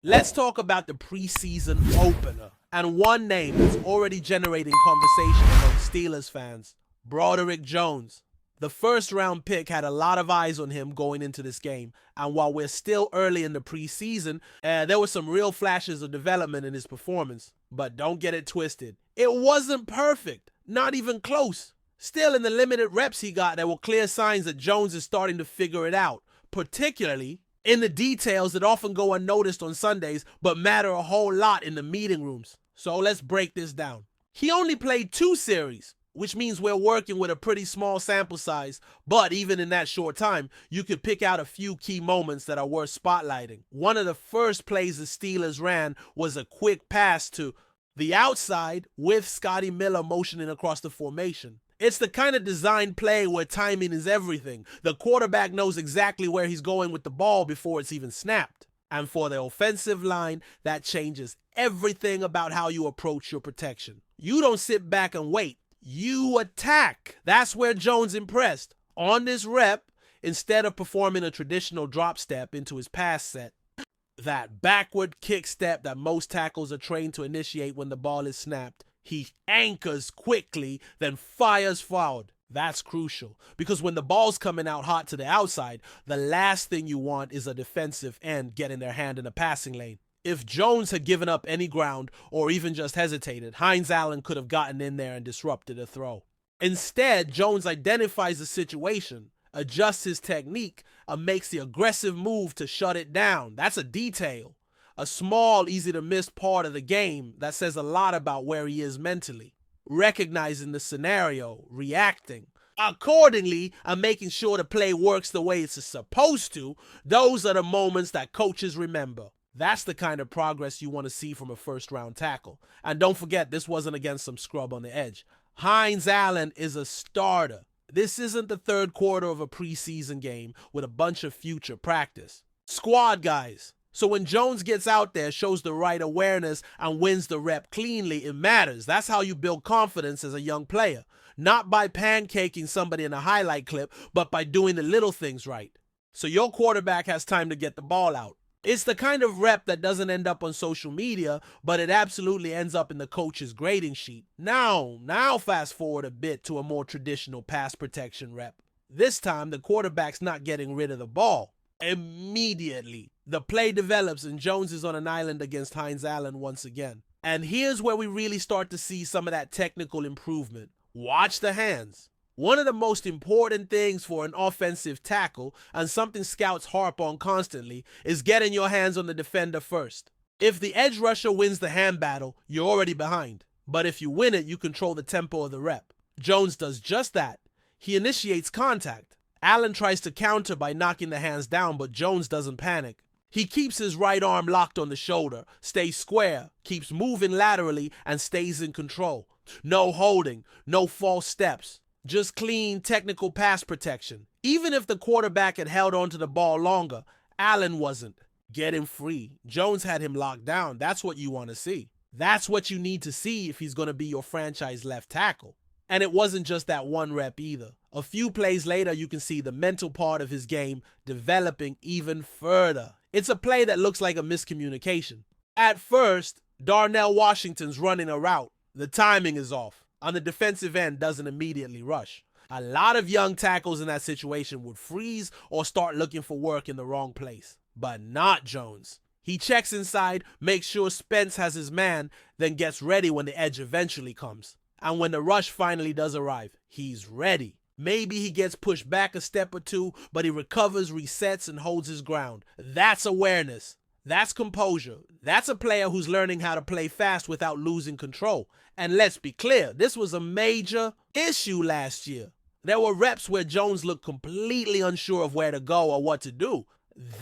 Let's talk about the preseason opener, and one name that's already generating conversation among Steelers fans, Broderick Jones. The first round pick had a lot of eyes on him going into this game, and while we're still early in the preseason, there were some real flashes of development in his performance. But don't get it twisted. It wasn't perfect, not even close. Still, in the limited reps he got, there were clear signs that Jones is starting to figure it out, particularly in the details that often go unnoticed on Sundays but matter a whole lot in the meeting rooms. So let's break this down. He only played 2 series, which means we're working with a pretty small sample size, but even in that short time, you could pick out a few key moments that are worth spotlighting. One of the first plays the Steelers ran was a quick pass to the outside with Scotty Miller motioning across the formation. It's the kind of design play where timing is everything. The quarterback knows exactly where he's going with the ball before it's even snapped. And for the offensive line, that changes everything about how you approach your protection. You don't sit back and wait. You attack. That's where Jones impressed. On this rep, instead of performing a traditional drop step into his pass set, that backward kick step that most tackles are trained to initiate when the ball is snapped, he anchors quickly, then fires forward. That's crucial, because when the ball's coming out hot to the outside, the last thing you want is a defensive end getting their hand in a passing lane. If Jones had given up any ground or even just hesitated, Hines Allen could have gotten in there and disrupted a throw. Instead, Jones identifies the situation, adjusts his technique, and makes the aggressive move to shut it down. That's a detail. A small, easy-to-miss part of the game that says a lot about where he is mentally. Recognizing the scenario, reacting accordingly, and making sure the play works the way it's supposed to, those are the moments that coaches remember. That's the kind of progress you want to see from a first-round tackle. And don't forget, this wasn't against some scrub on the edge. Hines Allen is a starter. This isn't the third quarter of a preseason game with a bunch of future practice. Squad guys. So when Jones gets out there, shows the right awareness, and wins the rep cleanly, it matters. That's how you build confidence as a young player. Not by pancaking somebody in a highlight clip, but by doing the little things right. So your quarterback has time to get the ball out. It's the kind of rep that doesn't end up on social media, but it absolutely ends up in the coach's grading sheet. Now fast forward a bit to a more traditional pass protection rep. This time, the quarterback's not getting rid of the ball. Immediately, the play develops and Jones is on an island against Hines Allen once again. And here's where we really start to see some of that technical improvement. Watch the hands. One of the most important things for an offensive tackle, and something scouts harp on constantly, is getting your hands on the defender first. If the edge rusher wins the hand battle, you're already behind. But if you win it, you control the tempo of the rep. Jones does just that. He initiates contact. Allen tries to counter by knocking the hands down, but Jones doesn't panic. He keeps his right arm locked on the shoulder, stays square, keeps moving laterally, and stays in control. No holding, no false steps. Just clean, technical pass protection. Even if the quarterback had held onto the ball longer, Allen wasn't. Getting free. Jones had him locked down. That's what you want to see. That's what you need to see if he's going to be your franchise left tackle. And it wasn't just that one rep either. A few plays later, you can see the mental part of his game developing even further. It's a play that looks like a miscommunication. At first, Darnell Washington's running a route. The timing is off, and the defensive end doesn't immediately rush. A lot of young tackles in that situation would freeze or start looking for work in the wrong place. But not Jones. He checks inside, makes sure Spence has his man, then gets ready when the edge eventually comes. And when the rush finally does arrive, he's ready. Maybe he gets pushed back a step or two, but he recovers, resets, and holds his ground. That's awareness. That's composure. That's a player who's learning how to play fast without losing control. And let's be clear, this was a major issue last year. There were reps where Jones looked completely unsure of where to go or what to do.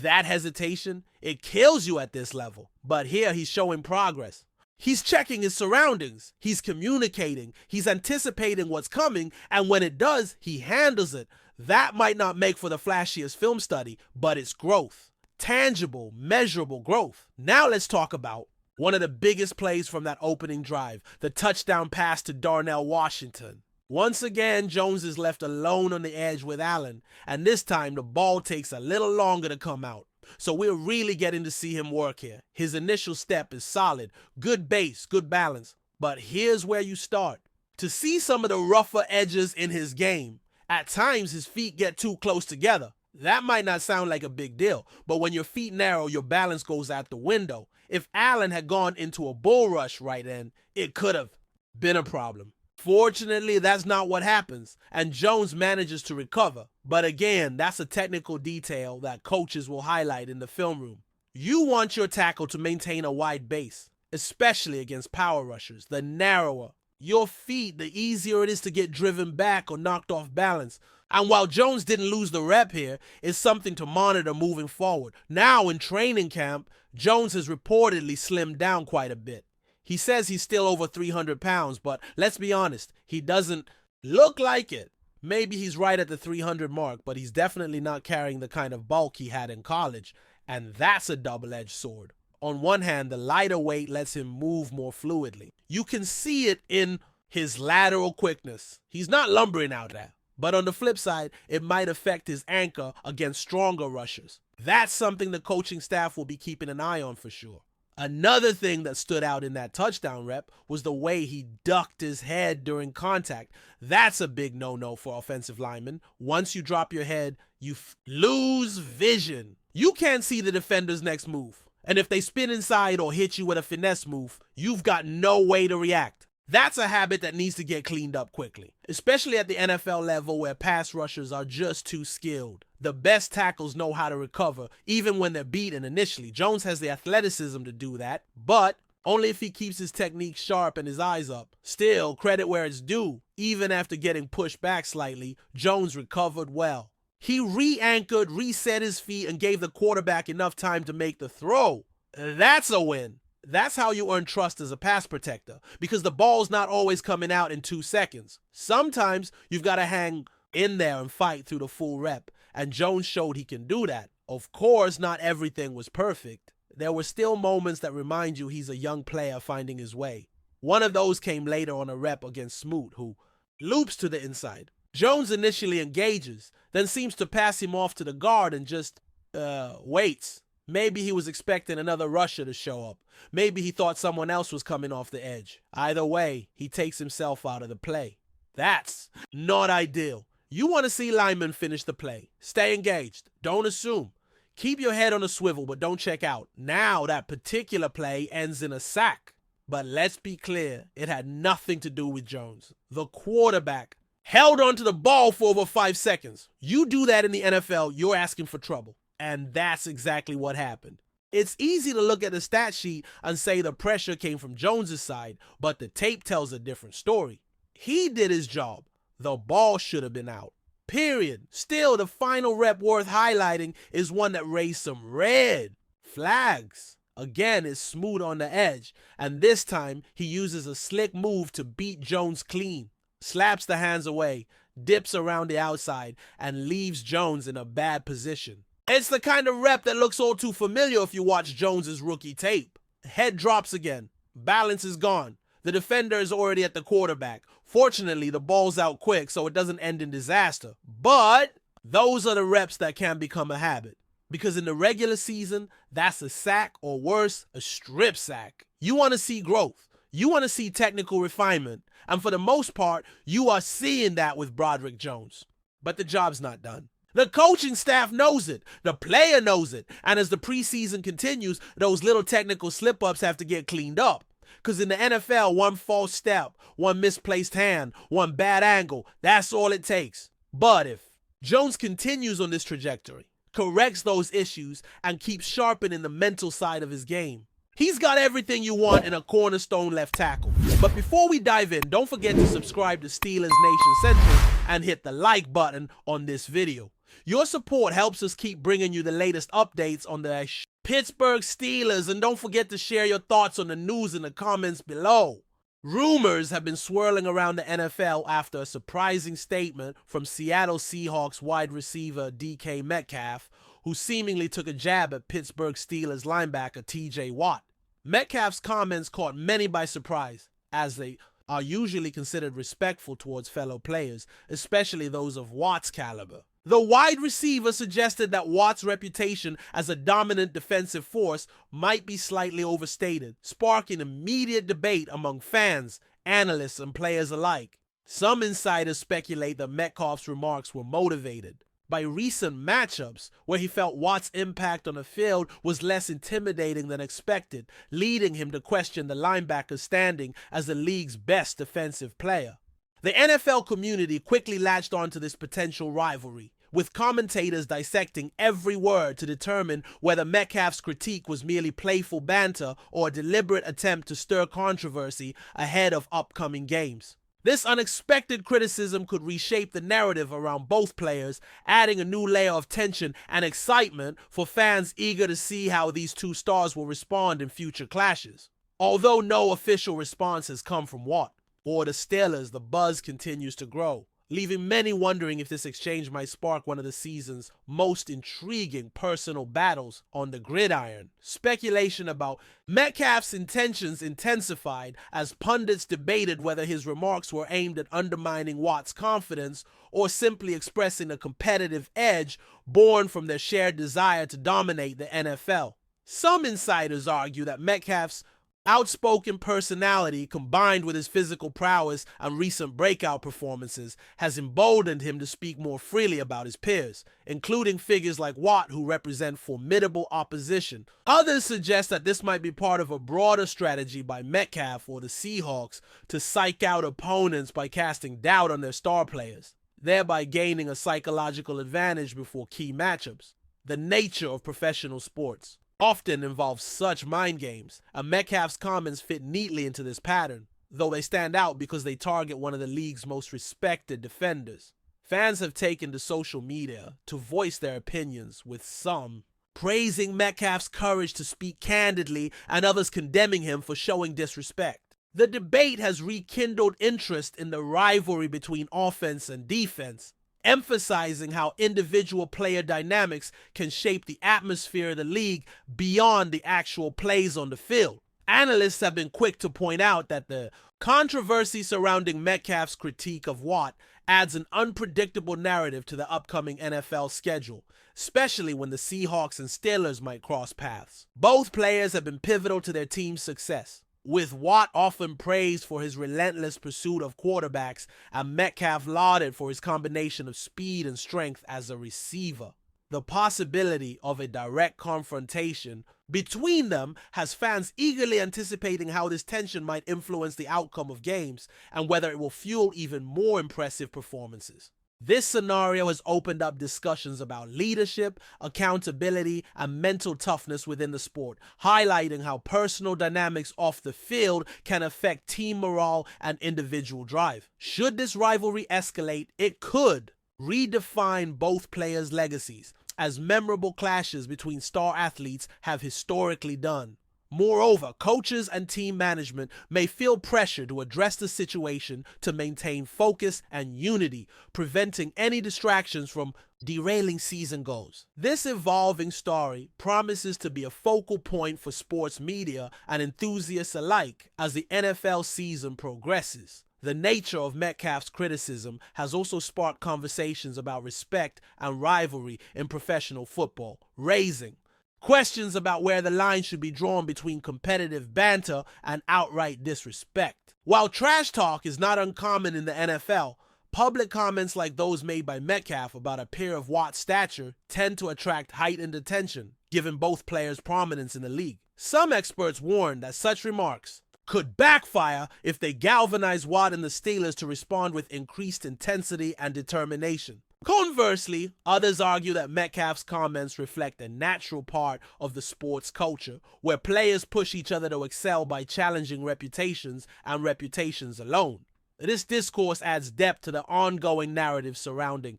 That hesitation, it kills you at this level. But here he's showing progress. He's checking his surroundings, he's communicating, he's anticipating what's coming, and when it does, he handles it. That might not make for the flashiest film study, but it's growth. Tangible, measurable growth. Now let's talk about one of the biggest plays from that opening drive, the touchdown pass to Darnell Washington. Once again, Jones is left alone on the edge with Allen, and this time the ball takes a little longer to come out. So we're really getting to see him work here. His initial step is solid, good base, good balance. But here's where you start. To see some of the rougher edges in his game, at times his feet get too close together. That might not sound like a big deal, but when your feet narrow, your balance goes out the window. If Allen had gone into a bull rush right then, it could have been a problem. Fortunately, that's not what happens, and Jones manages to recover. But again, that's a technical detail that coaches will highlight in the film room. You want your tackle to maintain a wide base, especially against power rushers. The narrower your feet, the easier it is to get driven back or knocked off balance. And while Jones didn't lose the rep here, it's something to monitor moving forward. Now in training camp, Jones has reportedly slimmed down quite a bit. He says he's still over 300 pounds, but let's be honest, he doesn't look like it. Maybe he's right at the 300 mark, but he's definitely not carrying the kind of bulk he had in college, and that's a double-edged sword. On one hand, the lighter weight lets him move more fluidly. You can see it in his lateral quickness. He's not lumbering out there. But on the flip side, it might affect his anchor against stronger rushers. That's something the coaching staff will be keeping an eye on for sure. Another thing that stood out in that touchdown rep was the way he ducked his head during contact. That's a big no-no for offensive linemen. Once you drop your head, you lose vision. You can't see the defender's next move. And if they spin inside or hit you with a finesse move, you've got no way to react. That's a habit that needs to get cleaned up quickly, especially at the NFL level where pass rushers are just too skilled. The best tackles know how to recover, even when they're beaten initially. Jones has the athleticism to do that, but only if he keeps his technique sharp and his eyes up. Still, credit where it's due. Even after getting pushed back slightly, Jones recovered well. He re-anchored, reset his feet, and gave the quarterback enough time to make the throw. That's a win. That's how you earn trust as a pass protector, because the ball's not always coming out in 2 seconds. Sometimes you've got to hang in there and fight through the full rep, and Jones showed he can do that. Of course, not everything was perfect. There were still moments that remind you he's a young player finding his way. One of those came later on a rep against Smoot, who loops to the inside. Jones initially engages, then seems to pass him off to the guard and just, waits. Maybe he was expecting another rusher to show up. Maybe he thought someone else was coming off the edge. Either way, he takes himself out of the play. That's not ideal. You want to see linemen finish the play. Stay engaged. Don't assume. Keep your head on a swivel, but don't check out. Now that particular play ends in a sack. But let's be clear, it had nothing to do with Jones. The quarterback held onto the ball for over 5 seconds. You do that in the NFL, you're asking for trouble. And that's exactly what happened. It's easy to look at the stat sheet and say the pressure came from Jones's side, but the tape tells a different story. He did his job. The ball should have been out. Period. Still, the final rep worth highlighting is one that raised some red flags. Again, it's Smoot on the edge, and this time he uses a slick move to beat Jones clean. Slaps the hands away, dips around the outside, and leaves Jones in a bad position. It's the kind of rep that looks all too familiar if you watch Jones's rookie tape. Head drops again. Balance is gone. The defender is already at the quarterback. Fortunately, the ball's out quick, so it doesn't end in disaster. But those are the reps that can become a habit. Because in the regular season, that's a sack, or worse, a strip sack. You want to see growth. You want to see technical refinement. And for the most part, you are seeing that with Broderick Jones. But the job's not done. The coaching staff knows it. The player knows it. And as the preseason continues, those little technical slip-ups have to get cleaned up. Because in the NFL, one false step, one misplaced hand, one bad angle, that's all it takes. But if Jones continues on this trajectory, corrects those issues, and keeps sharpening the mental side of his game, he's got everything you want in a cornerstone left tackle. But before we dive in, don't forget to subscribe to Steelers Nation Central and hit the like button on this video. Your support helps us keep bringing you the latest updates on the Pittsburgh Steelers, and don't forget to share your thoughts on the news in the comments below. Rumors have been swirling around the NFL after a surprising statement from Seattle Seahawks wide receiver DK Metcalf, who seemingly took a jab at Pittsburgh Steelers linebacker TJ Watt. Metcalf's comments caught many by surprise, as they are usually considered respectful towards fellow players, especially those of Watt's caliber. The wide receiver suggested that Watt's reputation as a dominant defensive force might be slightly overstated, sparking immediate debate among fans, analysts, and players alike. Some insiders speculate that Metcalf's remarks were motivated by recent matchups where he felt Watt's impact on the field was less intimidating than expected, leading him to question the linebacker's standing as the league's best defensive player. The NFL community quickly latched onto this potential rivalry, with commentators dissecting every word to determine whether Metcalf's critique was merely playful banter or a deliberate attempt to stir controversy ahead of upcoming games. This unexpected criticism could reshape the narrative around both players, adding a new layer of tension and excitement for fans eager to see how these two stars will respond in future clashes. Although no official response has come from Watt or the Steelers, the buzz continues to grow, leaving many wondering if this exchange might spark one of the season's most intriguing personal battles on the gridiron. Speculation about Metcalf's intentions intensified as pundits debated whether his remarks were aimed at undermining Watt's confidence or simply expressing a competitive edge born from their shared desire to dominate the NFL. Some insiders argue that Metcalf's outspoken personality, combined with his physical prowess and recent breakout performances, has emboldened him to speak more freely about his peers, including figures like Watt, who represent formidable opposition. Others suggest that this might be part of a broader strategy by Metcalf or the Seahawks to psych out opponents by casting doubt on their star players, thereby gaining a psychological advantage before key matchups. The nature of professional sports often involves such mind games, and Metcalf's comments fit neatly into this pattern, though they stand out because they target one of the league's most respected defenders. Fans have taken to social media to voice their opinions, with some praising Metcalf's courage to speak candidly and others condemning him for showing disrespect. The debate has rekindled interest in the rivalry between offense and defense, emphasizing how individual player dynamics can shape the atmosphere of the league beyond the actual plays on the field. Analysts have been quick to point out that the controversy surrounding Metcalf's critique of Watt adds an unpredictable narrative to the upcoming NFL schedule, especially when the Seahawks and Steelers might cross paths. Both players have been pivotal to their team's success, with Watt often praised for his relentless pursuit of quarterbacks and Metcalf lauded for his combination of speed and strength as a receiver. The possibility of a direct confrontation between them has fans eagerly anticipating how this tension might influence the outcome of games and whether it will fuel even more impressive performances. This scenario has opened up discussions about leadership, accountability, and mental toughness within the sport, highlighting how personal dynamics off the field can affect team morale and individual drive. Should this rivalry escalate, it could redefine both players' legacies, as memorable clashes between star athletes have historically done. Moreover, coaches and team management may feel pressure to address the situation to maintain focus and unity, preventing any distractions from derailing season goals. This evolving story promises to be a focal point for sports media and enthusiasts alike as the NFL season progresses. The nature of Metcalf's criticism has also sparked conversations about respect and rivalry in professional football, raising questions about where the line should be drawn between competitive banter and outright disrespect. While trash talk is not uncommon in the NFL, public comments like those made by Metcalf about a peer of Watt's stature tend to attract heightened attention, given both players' prominence in the league. Some experts warn that such remarks could backfire if they galvanize Watt and the Steelers to respond with increased intensity and determination. Conversely, others argue that Metcalf's comments reflect a natural part of the sports culture, where players push each other to excel by challenging reputations and reputations alone. This discourse adds depth to the ongoing narrative surrounding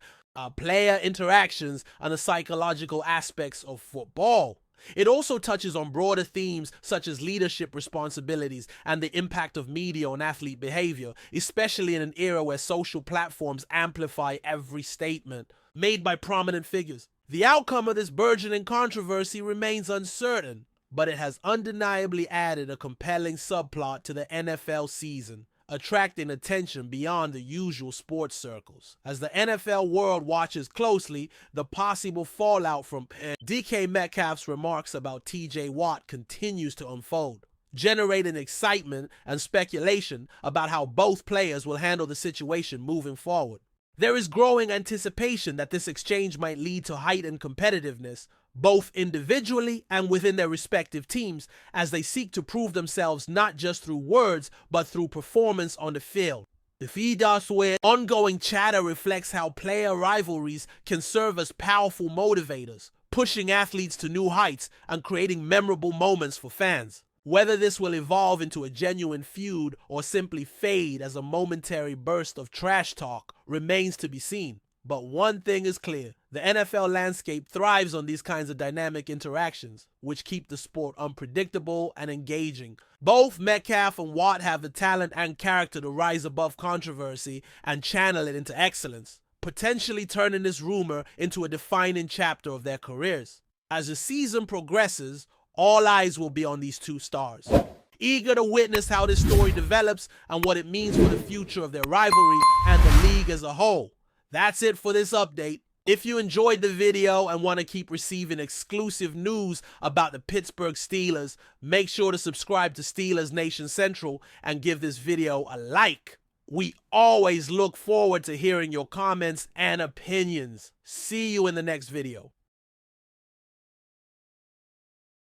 player interactions and the psychological aspects of football. It also touches on broader themes such as leadership responsibilities and the impact of media on athlete behavior, especially in an era where social platforms amplify every statement made by prominent figures. The outcome of this burgeoning controversy remains uncertain, but it has undeniably added a compelling subplot to the NFL season, attracting attention beyond the usual sports circles. As the NFL world watches closely, the possible fallout from DK Metcalf's remarks about TJ Watt continues to unfold, generating excitement and speculation about how both players will handle the situation moving forward. There is growing anticipation that this exchange might lead to heightened competitiveness, both individually and within their respective teams, as they seek to prove themselves not just through words, but through performance on the field. The FIDA ongoing chatter reflects how player rivalries can serve as powerful motivators, pushing athletes to new heights and creating memorable moments for fans. Whether this will evolve into a genuine feud or simply fade as a momentary burst of trash talk remains to be seen. But one thing is clear, the NFL landscape thrives on these kinds of dynamic interactions, which keep the sport unpredictable and engaging. Both Metcalf and Watt have the talent and character to rise above controversy and channel it into excellence, potentially turning this rumor into a defining chapter of their careers. As the season progresses, all eyes will be on these two stars, eager to witness how this story develops and what it means for the future of their rivalry and the league as a whole. That's it for this update. If you enjoyed the video and want to keep receiving exclusive news about the Pittsburgh Steelers, make sure to subscribe to Steelers Nation Central and give this video a like. We always look forward to hearing your comments and opinions. See you in the next video.